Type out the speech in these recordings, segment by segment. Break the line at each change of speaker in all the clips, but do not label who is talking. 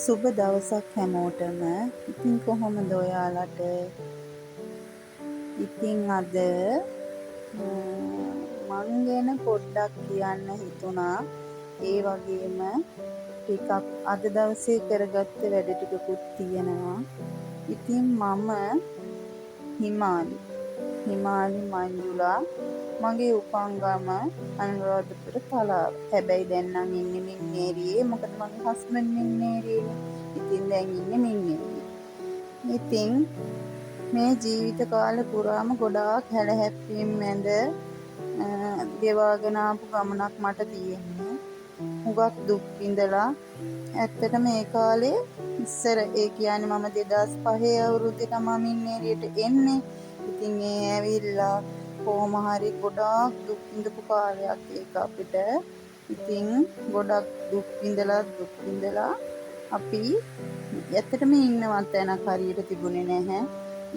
සුබ දවසක් හැමෝටම. ඉතින් කොහොමද ඔයාලට? ඉතින් අද මං ගැන පොඩ්ඩක් කියන්න හිතුණා. ඒ වගේම ටිකක් අද දවසේ කරගත්ත වැඩ ටිකකුත් තියෙනවා. ඉතින් මම හිමාලි මංජුලා, මගේ උපංගම අනුරාධපුර තලාව. හැබැයි දැන් නම් ඉන්නේ මින්නේරියේ. මොකද මගේ හස්බන්ඩ් මින්නේරියේනේ. ඉතින් දැන් ඉන්නේ මින්නේරියේ. ඉතින් මේ ජීවිත කාලේ පුරාම ගොඩාක් හැලහැප්පීම් මැද ගෙවාගෙන ආපු ගමනක් මට තියෙන්නේ. හුඟක් දුක් විඳලා. ඇත්තටම ඒ කාලේ ඉස්සර ඒ කියන්නේ මම 2005 අවුරුද්දේ තමයි මින්නේරියට එන්නේ. ඉතින් ඒ ඇවිල්ලා කොහොම හරි ගොඩාක් දුක් විඳපු කාලයක් ඒක අපිට. ඉතින් ගොඩක් දුක් විඳලා අපි ඇත්තටම ඉන්නවත් තැනක් හරියට තිබුණේ නැහැ.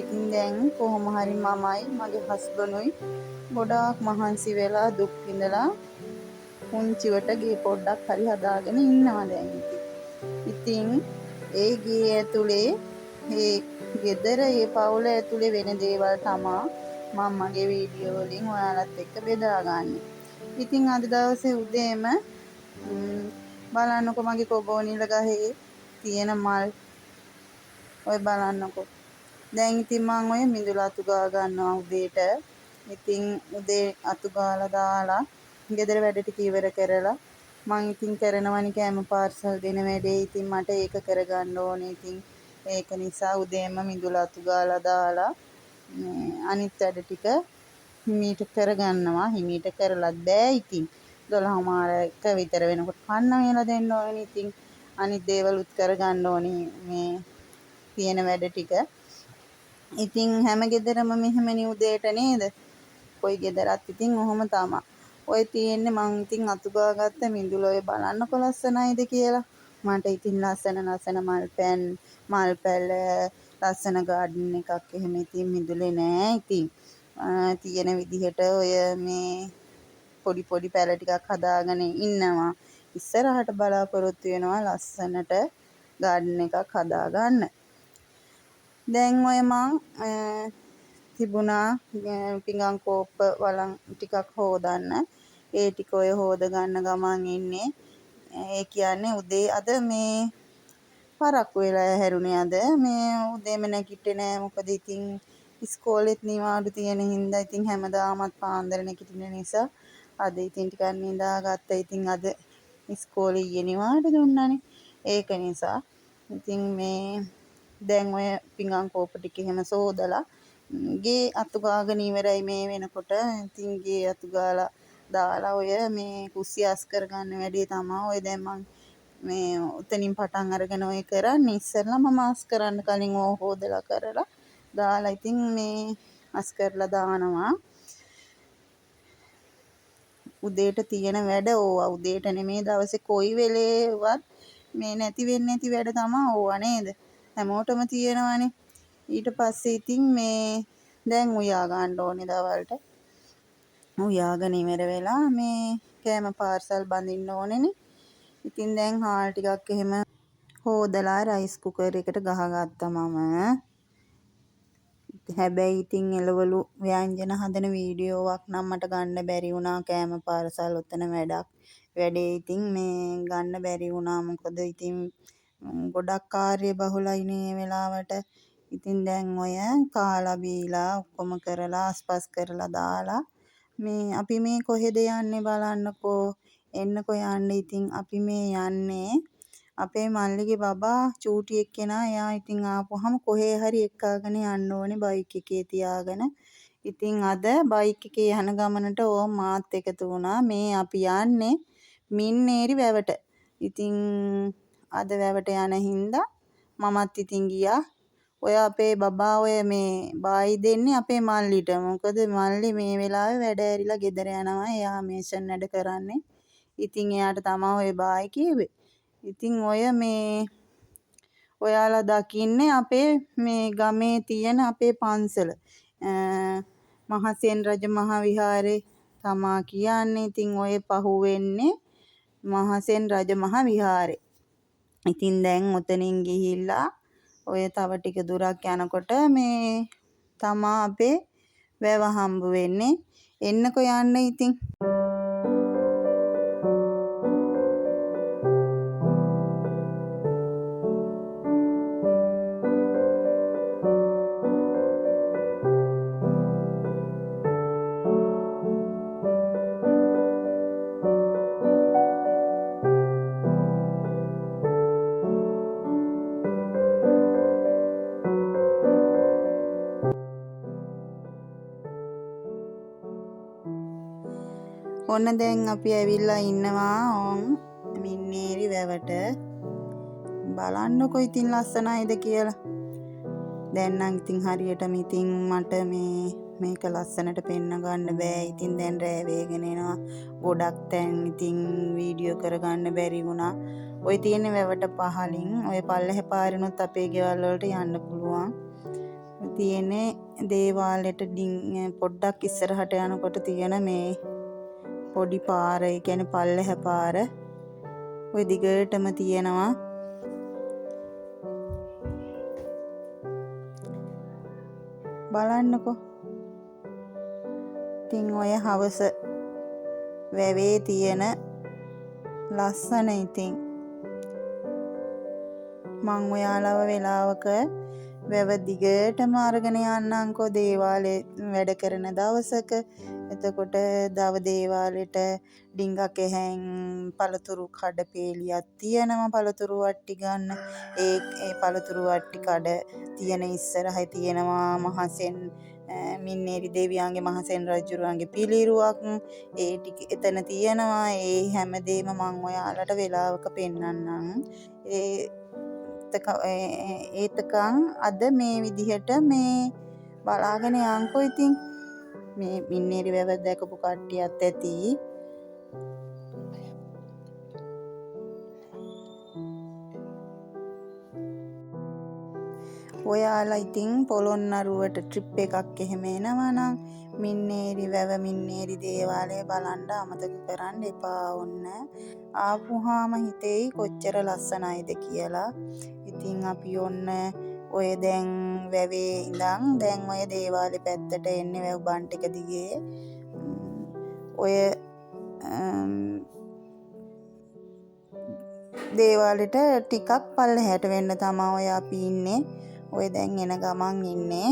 ඉතින් දැන් කොහොම හරි මමයි මගේ හස්බන්ඩ්ුයි ගොඩාක් මහන්සි වෙලා දුක් විඳලා පුංචිවට ගේ පොඩ්ඩක් හරි හදාගෙන ඉන්නවා දැන්. ඉතින් ඒ ගේ ඇතුලේ ඒ ගෙදර ඒ පවුල ඇතුලේ වෙන දේවල් තමා මම මගේ වීඩියෝ වලින් ඔයාලත් එක්ක බෙදාගන්නේ. ඉතින් අද දවසේ උදේම බලන්නකො මගේ කොබෝනිල ගහේ තියෙන මල්. ඔය බලන්නකො. දැන් ඉතින් මම ඔය මිදුල අතු ගා ගන්නවා උදේට. ඉතින් උදේ අතු ගාලා දාලා ගෙදර වැඩ ටික ඉවර කරලා මං ඉතින් කරනවනි කෑම පාර්සල් දෙන වැඩේ. ඉතින් මට ඒක කරගන්න ඕනේ. ඉතින් ඒක නිසා උදේම මිදුල අතු ගාලා දාලා අනිත් වැඩ ටික හිමීට කරගන්නවා. හිමීට කරලත් බෑ. ඉතින් 12:00ක විතර වෙනකොට කන්න වේලා දෙන්න ඕනේ. ඉතින් අනිත් දේවලුත් කරගන්න ඕනේ මේ තියෙන වැඩ ටික. ඉතින් හැම ගෙදරම මෙහෙමනේ උදේට නේද? කොයි ගෙදරත් ඉතින් ඔහොම තමයි. ඔය තියෙන්නේ මං ඉතින් අතු ගාගත්ත මිදුල ඔය බලන්නකො ලස්සනයිද කියලා. මට ඉතින් ලස්සන මල් පැල ලස්සන ගාඩන් එකක් එහෙම ඉතින් මිදුලේ නෑ. ඉතින් තියෙන විදිහට ඔය මේ පොඩි පැල ටිකක් හදාගෙන ඉන්නවා. ඉස්සරහට බලාපොරොත්තු වෙනවා ලස්සනට ගාඩන් එකක් හදාගන්න. දැන් ඔය මං තිබුණා පිඟන් කෝප්ප වලං ටිකක් හොදන්න. ඒ ටික ඔය හොද ගන්න ගමන් ඉන්නේ. ඒ කියන්නේ උදේ අද මේ පරක්කු වෙලා හැරුණේ අද. මේ උදේම නැගිට්ටේ නෑ. මොකද ඉතින් ඉස්කෝලෙත් නිවාඩු තියෙන හින්දා ඉතින් හැමදාමත් පාන්දර නැගිටින නිසා අද ඉතින් ටිකක් නිදාගත්තා. ඉතින් අද ඉස්කෝලේ ඊයේ නිවාඩු දුන්නානේ. ඒක නිසා ඉතින් මේ දැන් ඔය පිඟන් කෝප්ප ටික එහෙම සෝදලා ගේ අතු ගාගෙන ඉවරයි මේ වෙනකොට. ඉතින් ගේ අතු ගාලා දාලා ඔය මේ කුස්සිය අස් කරගන්න වැඩේ තමයි ඔය දැන් මං මේ උතනින් පටන් අරගෙන ඔය කරන්නේ. ඉස්සෙල්ලා මම අස් කරන්න කලින් ඕක හොදලා කරලා දාලා ඉතින් මේ අස් කරලා දානවා. උදේට තියෙන වැඩ ඕවා. උදේට නෙමේ දවසේ කොයි වෙලේවත් මේ නැති වෙන්නේ නැති වැඩ තමයි ඕවා නේද? හැමෝටම තියෙනවනේ. ඊට පස්සේ ඉතින් මේ දැන් උයා ගන්න ඕනේ දවල්ට. උයාගෙන ඉවර වෙලා මේ කෑම පාර්සල් බඳින්න ඕනේනේ. ඉතින් දැන් හාල් ටිකක් එහෙම හොදලා රයිස් කුකර් එකට ගහගත්තා මම. හැබැයි ඉතින් එළවලු ව්‍යංජන හදන වීඩියෝවක් නම් මට ගන්න බැරි වුණා. කෑම පාර්සල් ඔතන වැඩේ ඉතින් මේ ගන්න බැරි වුණා. මොකද ඉතින් ගොඩක් කාර්ය බහුලයි මේ වෙලාවට. ඉතින් දැන් ඔය කාලා බීලා ඔක්කොම කරලා අස්පස් කරලා දාලා මේ අපි මේ කොහෙද යන්නේ බලන්නකෝ. එන්නකෝ යන්න. ඉතින් අපි මේ යන්නේ අපේ මල්ලිගේ බබා චූටි එක්කෙනා. එයා ඉතින් ආපුවහම කොහේ හරි එක්කාගෙන යන්න ඕනේ බයික් එකේ තියාගෙන. ඉතින් අද බයික් එකේ යන ගමනට ඕම් මාත් එකතු වුණා. මේ අපි යන්නේ මින්නේරි වැවට. ඉතින් අද වැවට යන හින්දා මමත් ඉතින් ගියා. ඔය අපේ බබා ඔය මේ බායි දෙන්නේ අපේ මල්ලිට. මොකද මල්ලි මේ වෙලාවේ වැඩ ඇරිලා ගෙදර යනවා. එයා මේෂන් වැඩ කරන්නේ. ඉතින් එයාට තමයි ඔය බායි කිව්වේ. ඉතින් ඔය මේ ඔයාලා දකින්නේ අපේ මේ ගමේ තියෙන අපේ පන්සල. මහසෙන් රජ මහ විහාරේ තමා කියන්නේ. ඉතින් ඔය පහුවෙන්නේ මහසෙන් රජ මහ විහාරේ. ඉතින් දැන් ඔතනින් ගිහිල්ලා ඔය තව ටික දුරක් යනකොට මේ තමා අපේ වැව හම්බ වෙන්නේ. එන්නකෝ යන්න ඉතින්. ඔන්න දැන් අපි ඇවිල්ලා ඉන්නවා ඕන් මින්නේරි වැවට. බලන්නකො ඉතින් ලස්සනයිද කියලා. දැන් නම් ඉතින් හරියටම ඉතින් මට මේක ලස්සනට පෙන්න ගන්න බෑ. ඉතින් දැන් රෑ වේගෙන එනවා. ගොඩක් තැන් ඉතින් වීඩියෝ කරගන්න බැරි වුණා. ඔය තියෙන වැවට පහලින් ඔය පල්ලෙහා පාරිනුත් අපේ ගෙවල් වලට යන්න පුළුවන්. තියෙන්නේ දේවාලෙට පොඩ්ඩක් ඉස්සරහට යනකොට තියෙන මේ පොඩි පාර, ඒ කියන්නේ පල්ලෙහා පාර. ඔය දිගටම තියෙනවා. බලන්නකෝ. ඉතින් ඔය හවස වැවේ තියෙන ලස්සන ඉතින් මං ඔයාලව වෙලාවක වැව දිගටම අරගෙන යන්නම්කෝ දේවාලේ වැඩ කරන දවසක. එතකොට දව දේවාලෙට ඩිංගක් එහෙන් පළතුරු කඩපේලියක් තියෙනවා පළතුරු වට්ටි ගන්න. ඒ පළතුරු වට්ටි කඩ තියෙන ඉස්සරහේ තියෙනවා මහසෙන් මින්නේරි දෙවියන්ගේ මහසෙන් රජුරුවන්ගේ පිළිරුවක්. ඒ ටික එතන තියෙනවා. ඒ හැමදේම මං ඔයාලට වෙලාවක පෙන්නන්නම්. ඒතකන් අද මේ විදිහට මේ බලාගෙන යන්කෝ ඉතින්. මේ මින්නේරි වැව දැකපු කට්ටියත් ඇති. ඔයාලා ඉතින් පොළොන්නරුවට ට්‍රිප් එකක් එහෙම එනවා නම් මින්නේරි වැව මින්නේරි දේවාලය බලන්න අමතක කරන්න එපා. ඔන්න ආපුහාම හිතෙයි කොච්චර ලස්සනයිද කියලා. ඉතින් අපි ඔන්න ඔය දැන් වැවේ ඉඳන් දැන් ඔය දේවාලේ පැත්තට එන්නේ වැව් බන් ටික දිගේ. ඔය දේවාලෙට ටිකක් පල්ලෙහාට වෙන්න තමයි ඔය අපි ඉන්නේ. ඔය දැන් එන ගමන් ඉන්නේ.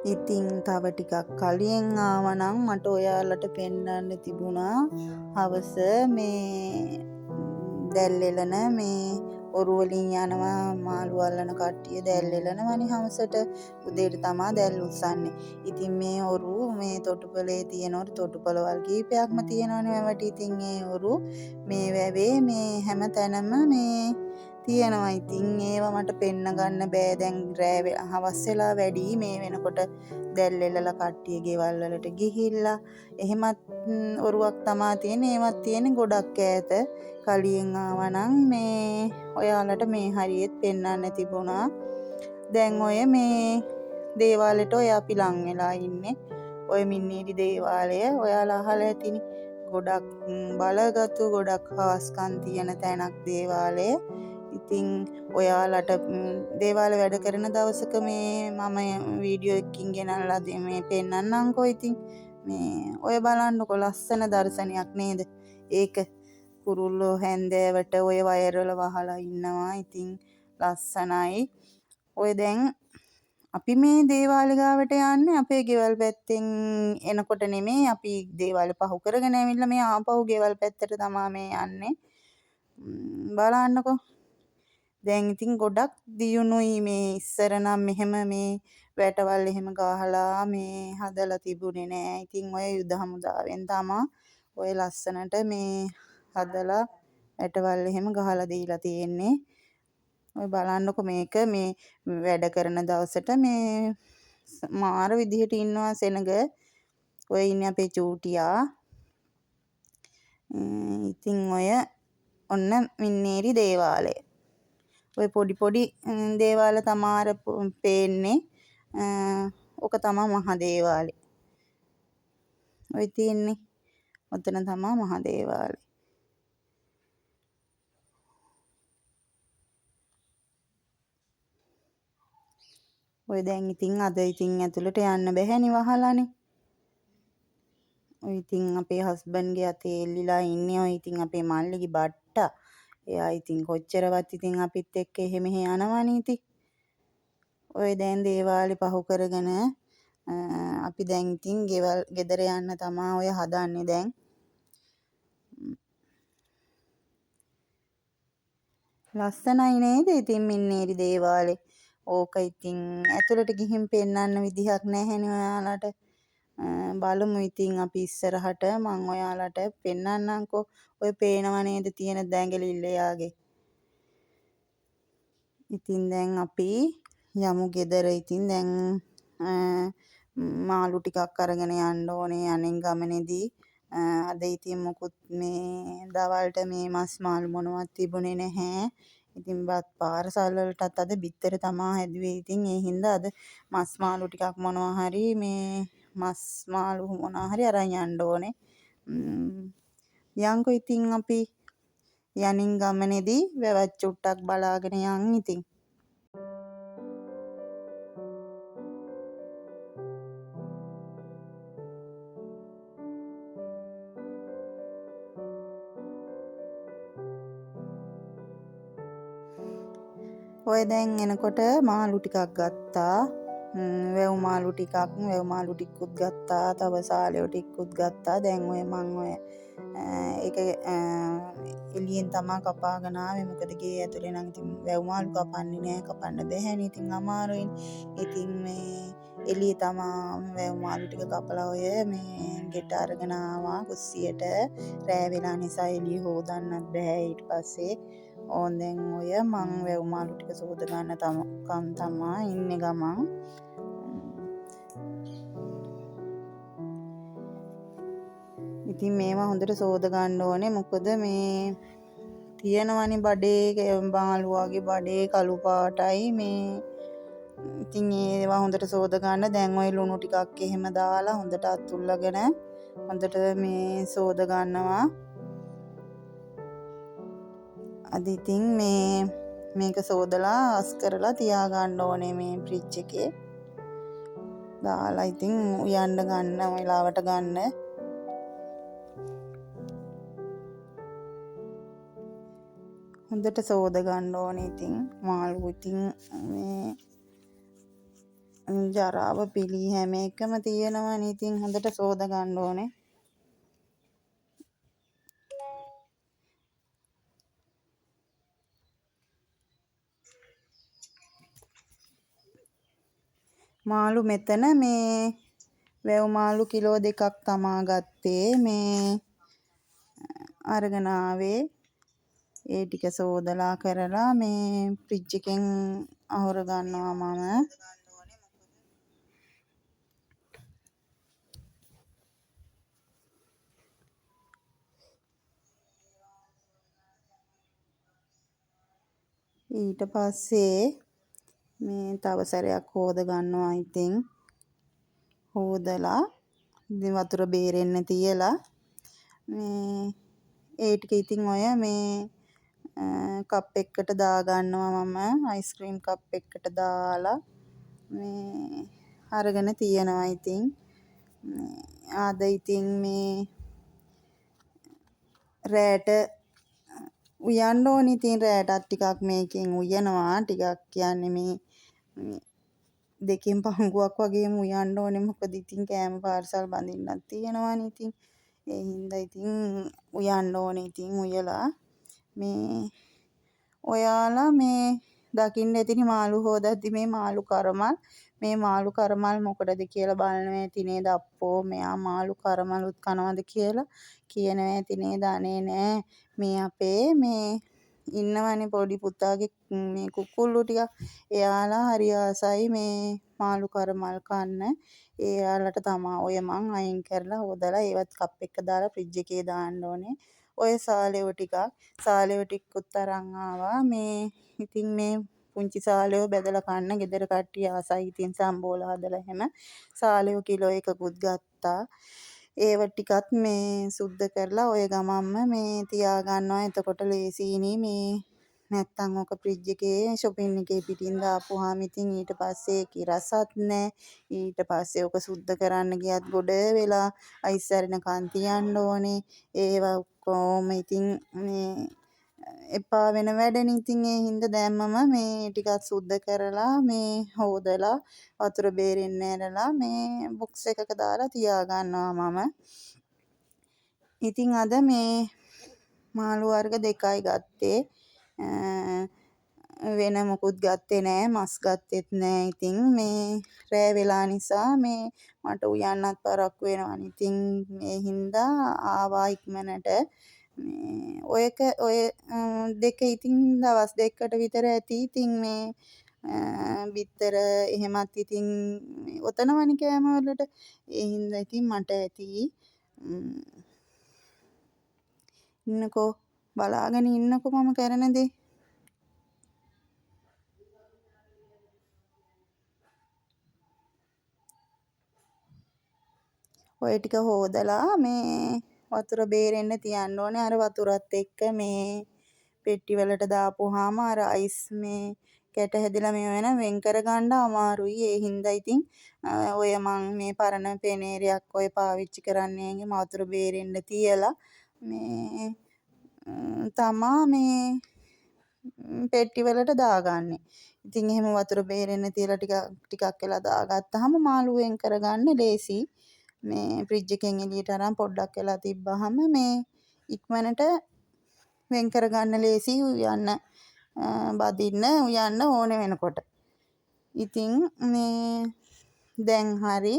ඉතින් තව ටිකක් කලින් ආවනම් මට ඔයාලට පෙන්වන්න තිබුණා හවස මේ දැල්ලෙලන මේ ඔරු වලින් යනවා මාළු අල්ලන කට්ටිය දැල්ලෙලනවනේ හවසට. උදේට තමා දැල් උස්සන්නේ. ඉතින් මේ ඔරු මේ තොටුපළේ තියෙනවලු තොටුපළවල් කීපයක්ම තියෙනවනේ වැවට. ඉතින් ඒ ඔරු මේ වැවේ මේ හැම තැනම මේ තියෙනවා. ඉතින් ඒවා මට පෙන්න ගන්න බෑ. දැන් රෑ හවස් වෙලා වැඩි මේ වෙනකොට දැල්ලෙලලා කට්ටිය ගෙවල් වලට ගිහිල්ලා. එහෙමත් ඔරුවක් තමා තියෙන්නේ. ඒවත් තියෙන්නේ ගොඩක් ඈත. කලින් ආවනම් මේ ඔයාලට මේ හරියට පෙන්වන්න තිබුණා. දැන් ඔය මේ දේවාලෙට ඔය අපි ලං වෙලා ඉන්නේ. ඔය මින්නේරි දේවාලය ඔයාලා අහලා ඇතිනේ. ගොඩක් බලගතු ගොඩක් හාස්කම් තියෙන තැනක් දේවාලය. ඉතින් ඔයාලට දේවාල වැඩ කරන දවසක මේ මම වීඩියෝ එකකින් ගෙනල්ලා මේ පෙන්නන්නම්කෝ. ඉතින් මේ ඔය බලන්නකො ලස්සන දර්ශනයක් නේද? ඒක කුරුල්ලෝ හැන්දෑවට ඔය වයර් වල වහලා ඉන්නවා. ඉතින් ලස්සනයි. ඔය දැන් අපි මේ දේවාල ගාවට යන්නේ අපේ ගෙවල් පැත්තෙන් එනකොට නෙමෙයි අපි දේවාල පහු කරගෙන ඇවිල්ලා මේ ආපහු ගෙවල් පැත්තට තමා මේ යන්නේ. බලන්නකෝ. දැන් ඉතින් ගොඩක් දියුණුයි මේ ඉස්සර නම් මෙහෙම මේ වැටවල් එහෙම ගහලා මේ හදලා තිබුණේ නෑ. ඉතින් ඔය යුද හමුදාවෙන් තමා ඔය ලස්සනට මේ හදලා වැටවල් එහෙම ගහලා දීලා තියෙන්නේ. ඔය බලන්නකො මේක මේ වැඩ කරන දවසට මේ මාර විදිහට ඉන්නවා සෙනඟ. ඔය ඉන්නේ අපේ චූටියා. ඉතින් ඔය ඔන්න මින්නේරි දේවාලය. ඔය පොඩි පොඩි දේවාල තමාර පේන්නේ. ඔක තමා මහ දේවාලේ. ඔය තියෙන්නේ. ඔතන තමා මහ දේවාලේ. ඔය දැන් ඉතින් අද ඉතින් ඇතුළට යන්න බැහැනේ වහලානේ. ඔය ඉතින් අපේ හස්බන්ඩ්ගේ අතේ එල්ලිලා ඉන්නේ. ඔය ඉතින් අපේ මල්ලිගේ බට්ටා. එයා ඉතින් කොච්චරවත් ඉතින් අපිත් එක්ක එහෙ මෙහෙ යනවනේ ඉතින්. ඔය දැන් දේවාලේ පහු කරගෙන අපි දැන් ඉතින් ගෙදර යන්න තමා ඔය හදන්නේ දැන්. ලස්සනයි නේද ඉතින් මින්නේරි දේවාලේ. ඕක ඉතින් ඇතුළට ගිහින් පෙන්වන්න විදිහක් නැහැනේ ඔයාලට. බලමු ඉතින් අපි ඉස්සරහට මං ඔයාලට පෙන්වන්නම්කෝ. ඔය පේනව නේද තියෙන දැඟලිල්ල යාගේ. ඉතින් දැන් අපි යමු ගෙදර. ඉතින් දැන් මාළු ටිකක් අරගෙන යන්න ඕනේ අනෙන් ගමනේදී. අද ඉතින් මොකුත් මේ දවල්ට මේ මස් මාළු මොනවත් තිබුණේ නැහැ. ඉතින් පාරසල් වලටත් අද බිත්තර තමා හැදුවේ. ඉතින් ඒ හින්දා අද මස් මාළු ටිකක් මොනවා හරි මේ මස් මාළු මොනවා හරි අරන් යන්න ඕනේ. යන්කෝ ඉතින් අපි යනින් ගමනේදී වැවත් චුට්ටක් බලාගෙන යන් ඉතින්. ඔය දැන් එනකොට මාළු ටිකක් ගත්තා. වැව් මාළු ටිකකුත් ගත්තා. තව සාලයෝ ටිකකුත් ගත්තා. දැන් ඔය මං ඔය ඒක එළියෙන් තමා කපාගෙන ආවේ. මොකද ගේ ඇතුලේ නම් ඉතින් වැව් මාළු කපන්නේ නෑ. කපන්න බැහැනේ. ඉතින් අමාරුයිනේ. ඉතින් මේ එළියේ තමා වැව් මාළු ටික කපලා ඔය මේ ගෙට අරගෙන ආවා කුස්සියට. රෑ වෙලා නිසා එළිය හොදන්නත් බෑ. ඊට පස්සේ ඕන් දැන් ඔය මං වැව් මාළු ටික සෝද ගන්න තමා ඉන්නේ ගමන්. ඉතින් මේවා හොඳට සෝද ගන්න ඕනේ. මොකද මේ තියෙනවනේ බඩේ මාළු වගේ බඩේ කළු පාටයි මේ. ඉතින් ඒවා හොඳට සෝද ගන්න. දැන් ඔය ලුණු ටිකක් එහෙම දාලා හොඳට අතුල්ලගෙන හොඳට මේ සෝද ගන්නවා. අද ඉතින් මේක සෝදලා අස් කරලා තියාගන්න ඕනේ මේ ෆ්‍රිජ් එකේ. දාලා ඉතින් උයන්න ගන්න වෙලාවට ගන්න. හොඳට සෝද ගන්න ඕනේ ඉතින් මාළු ඉතින් මේ ජරාව පිළි හැම එකම තියෙනවනේ. ඉතින් හොඳට සෝද ගන්න ඕනේ. මාළු මෙතන මේ වැව් මාළු කිලෝ 2ක් තමා ගත්තේ. මේ අරගෙන ආවේ ඒ ටික සෝදලා කරලා මේ ෆ්‍රිජ් එකෙන් අහුර ගන්නවා මම. ඊට පස්සේ මේ තව සැරයක් හොද ගන්නවා. ඉතින් හොදලා ඉතින් වතුර බේරෙන්න තියලා මේ ඒ ටික ඉතින් ඔය මේ කප් එකකට දා ගන්නවා මම. අයිස්ක්‍රීම් කප් එකකට දාලා මේ අරගෙන තියනවා. ඉතින් අද ඉතින් මේ රෑට උයන්න ඕනේ. ඉතින් රෑටත් ටිකක් මේකෙන් උයනවා. ටිකක් කියන්නේ මේ දෙකෙන් පංගුවක් වගේම උයන්න ඕනේ. මොකද ඉතින් කෑම පාර්සල් බඳින්නත් තියෙනවානේ. ඉතින් ඒ හින්දා ඉතින් උයන්න ඕනේ. ඉතින් උයලා මේ ඔයාලා මේ දකින්න ඇතිනේ මාළු හොදද්දි මේ මාළු කරමල්. මේ මාළු කරමල් මොකටද කියලා බලනවා ඇති නේද අප්පෝ. මෙයා මාළු කරමලුත් කනවද කියලා කියනවා ඇති නේද. අනේ නෑ මේ අපේ මේ ඉන්නවනේ පොඩි පුතාගේ මේ කුකුල්ලු ටිකක්. එයාලා හරි ආසයි මේ මාළු කරමල් කන්න. එයාලට තමා ඔය මං අයින් කරලා හොදලා ඒවත් කප් එක දාලා ෆ්‍රිජ් එකේ දාන්න ඕනේ. ඔය සාලෙව ටිකකුත් අරන් ආවා. මේ ඉතින් මේ පුංචි සාලෙව බෙදලා කන්න ගෙදර කට්ටිය ආසයි. ඉතින් සම්බෝල හදලා එහෙම සාලෙව කිලෝ එකකුත් ගත්තා. ඒව ටිකත් මේ සුද්ධ කරලා ඔය ගමන්ම මේ තියා ගන්නවා. එතකොට ලේසියිනේ මේ නැත්තම් ඔක ෆ්‍රිජ් එකේ shopping එකේ පිටින් දාපුවාම ඉතින් ඊට පස්සේ ඒකේ රසත් නැහැ. ඊට පස්සේ ඔක සුද්ධ කරන්න ගියත් ගොඩ වෙලා අයිස් ඇරෙනකන් තියන්න ඕනේ. ඒවා ඔක්කොම ඉතින් මේ එපා වෙන වැඩනේ. ඉතින් ඒ හින්දා දැම්මම මේ ටිකක් සුද්ධ කරලා මේ හොදලා වතුර බේරෙන්න ඇරලා මේ බොක්ස් එකක දාලා තියා ගන්නවා මම. ඉතින් අද මේ මාළු වර්ග දෙකයි ගත්තේ. වෙන මොකුත් ගත්තේ නෑ. මස් ගත්තෙත් නෑ. ඉතින් මේ රෑ වෙලා නිසා මේ මට උයන්නත් පරක්කු වෙනවනේ. ඉතින් ඒ හින්දා ආවා ඉක්මනට. මේ ඔය දෙක ඉතින් දවස් දෙකකට විතර ඇති. ඉතින් මේ බිත්තර එහෙමත් ඉතින් ඔතනවනේ කෑම වලට. ඒ හින්දා ඉතින් මට ඇති. ඉන්නකෝ බලාගෙන ඉන්නකෝ මම කරන දේ. ඔය ටික හොදලා මේ වතුර බේරෙන්න තියන්න ඕනේ. අර වතුරත් එක්ක මේ පෙට්ටි වලට දාපුවාම අර අයිස් මේ කැට හැදිලා මේ වෙන කරගන්න අමාරුයි. ඒ හින්දා ඉතින් ඔය මං මේ පරණ පෙනේරයක් ඔය පාවිච්චි කරන්නේ වතුර බේරෙන්න තියලා මේ තමා මේ පෙට්ටි වලට දාගන්නේ. ඉතින් එහෙම වතුර බේරෙන්න තියලා ටිකක් වෙලා දාගත්තාම මාළු වෙන් කරගන්න ලේසි. මේ ෆ්‍රිජ් එකෙන් එළියට අරන් පොඩ්ඩක් වෙලා තිබ්බහම මේ ඉක්මනට වෙන් කරගන්න ලේසි. බදින්න උයන්න ඕන වෙනකොට. ඉතින් මේ දැන් හරි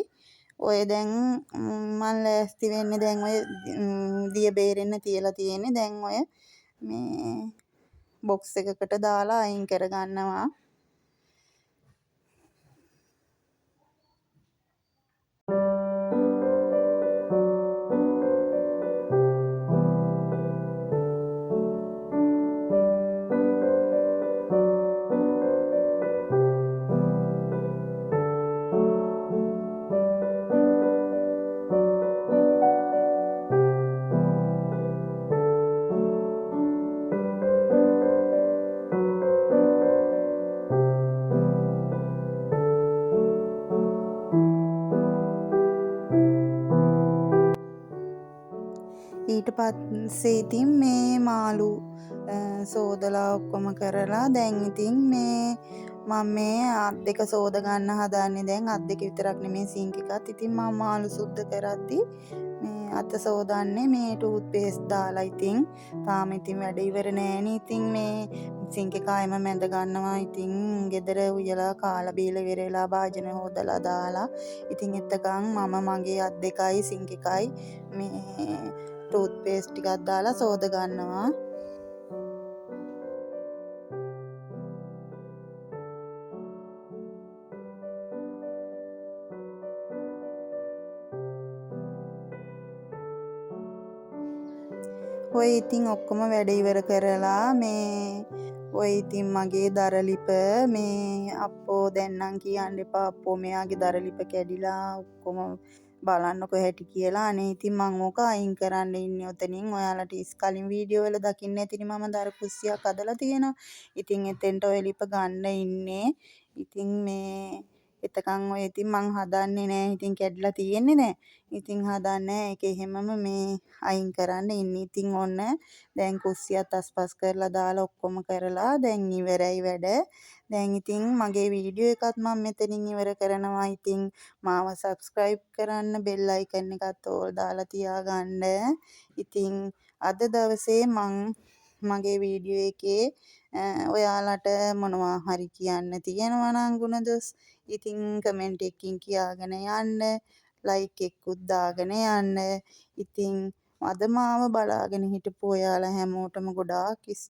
ඔය දැන් මං ලෑස්ති වෙන්නේ දැන් ඔය දිය බේරෙන්න තියලා තියෙන්නේ. දැන් ඔය මේ බොක්ස් එකකට දාලා අයින් කරගන්නවා. ඊට පස්සේ ඉතින් මේ මාළු සෝදලා ඔක්කොම කරලා දැන් ඉතින් මේ මම මේ අත් දෙක සෝද ගන්න හදන්නේ. දැන් අත් දෙක විතරක් නෙමේ සිංක් එකත්. ඉතින් මම මාළු සුද්ධ කරද්දි මේ අත සෝදන්නේ මේ ටූත් පේස්ට් දාලා. ඉතින් තාම ඉතින් වැඩ ඉවර නෑනේ. ඉතින් මේ සිංක් එක ආයෙම මැද ගන්නවා. ඉතින් ගෙදර උයලා කාලා බීලා ඉවර වෙලා භාජන හොදලා දාලා ඉතින් එතකන් මම මගේ අත් දෙකයි සිංක් එකයි මේ ටූත් පේස්ට් ටිකක් දාලා සෝද ගන්නවා. ඔය ඉතින් ඔක්කොම වැඩ ඉවර කරලා මේ ඔය ඉතින් මගේ දරලිප මේ අප්පෝ දැන් නම් කියන්න එපා අප්පෝ මෙයාගේ දරලිප කැඩිලා ඔක්කොම බලන්නකො හැටි කියලා. අනේ ඉතින් මං ඕක අයින් කරන්න ඉන්නේ ඔතනින්. ඔයාලට කලින් වීඩියෝ වල දකින්න ඇතිනේ මම දර කුස්සියක් හදලා තියෙනවා. ඉතින් එතෙන්ට ඔය ලිප ගන්න ඉන්නේ. ඉතින් මේ එතකන් ඔය ඉතින් මං හදන්නේ නෑ. ඉතින් කැඩලා තියෙන්නේ නෑ. ඉතින් හදන්නේ ඒක එහෙමම මේ අයින් කරන්න ඉන්නේ. ඉතින් ඔන්න දැන් කුස්සියත් අස්පස් කරලා දාලා ඔක්කොම කරලා දැන් ඉවරයි වැඩ. දැන් ඉතින් මගේ වීඩියෝ එකත් මම මෙතනින් ඉවර කරනවා. ඉතින් මාව subscribe කරන්න bell icon එකත් ඕල් දාලා තියාගන්න. ඉතින් අද දවසේ මගේ වීඩියෝ එකේ ඔයාලට මොනවා හරි කියන්න තියෙනවා නම් ගුණදොස් ඉතින් කමෙන්ට් එකකින් කියාගෙන යන්න. ලයික් එකකුත් දාගෙන යන්න. ඉතින් අද මාව බලාගෙන හිටපු ඔයාලා හැමෝටම ගොඩාක්